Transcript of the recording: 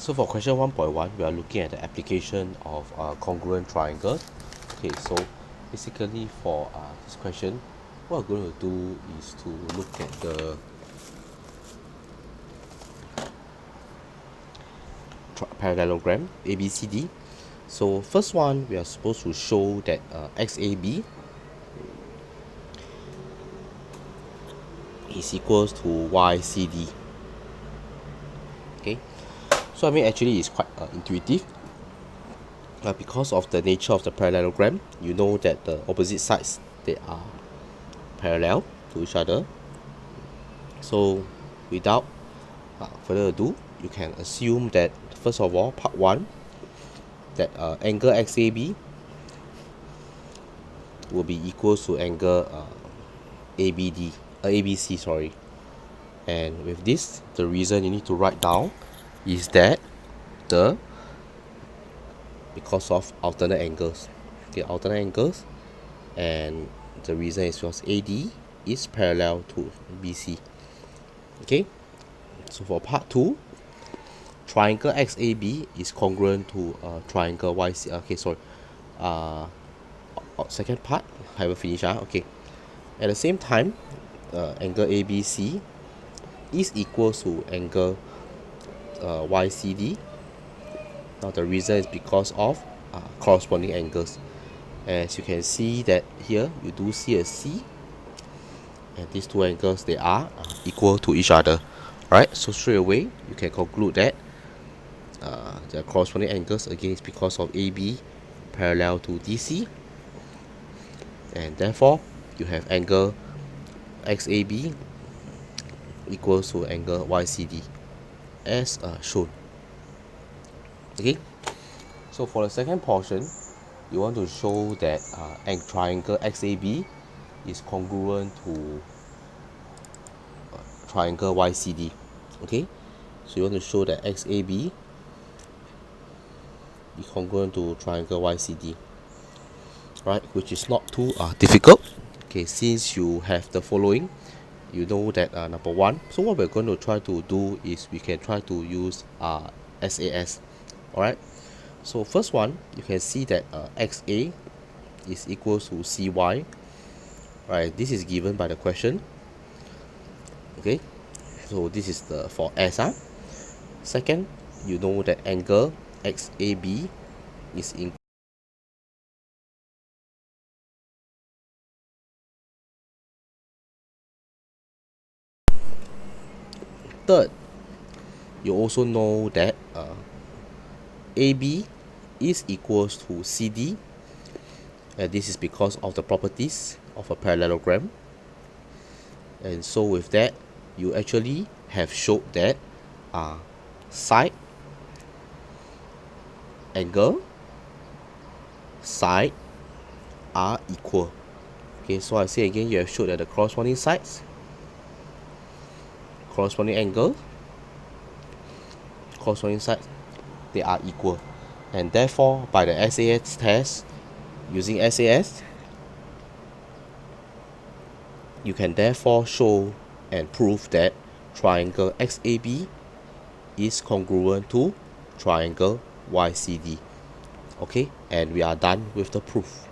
So for question 1.1, we are looking at the application of congruent triangle. Okay, so basically for this question, what we're going to do is to look at the parallelogram ABCD. So first one, we are supposed to show that XAB is equals to YCD. Okay, so I mean actually it's quite intuitive. Because of the nature of the parallelogram, you know that the opposite sides, they are parallel to each other. So without further ado, you can assume that first of all, part 1, that angle XAB will be equal to angle ABC, sorry. And with this, the reason you need to write down is that because of alternate angles. Okay, alternate angles, and the reason is because AD is parallel to BC. Okay, so for part 2, triangle XAB is congruent to triangle YC. Okay, sorry. Second part, I haven't finished. Okay. At the same time, angle ABC is equal to angle YCD. Now the reason is because of corresponding angles. As you can see that here, you do see a C, and these two angles, they are equal to each other. Right, so straight away you can conclude that the corresponding angles again is because of AB parallel to DC, and therefore you have angle XAB equals to angle YCD as shown. Okay, so for the second portion, you want to show that triangle XAB is congruent to triangle YCD. Okay, so you want to show that XAB is congruent to triangle YCD, right, which is not too difficult. Okay, since you have the following, you know that number 1, so what we're going to try to do is we can try to use SAS. Alright, so first one, you can see that XA is equal to CY. Right, this is given by the question. Okay, so this is the for S. Second, you know that angle XAB is in. Third, you also know that AB is equals to CD, and this is because of the properties of a parallelogram. And so with that, you actually have showed that side angle side are equal. Okay, so I say again, you have showed that the corresponding sides, corresponding angle, corresponding sides, they are equal, and therefore by the SAS test, using SAS, you can therefore show and prove that triangle XAB is congruent to triangle YCD. Okay, and we are done with the proof.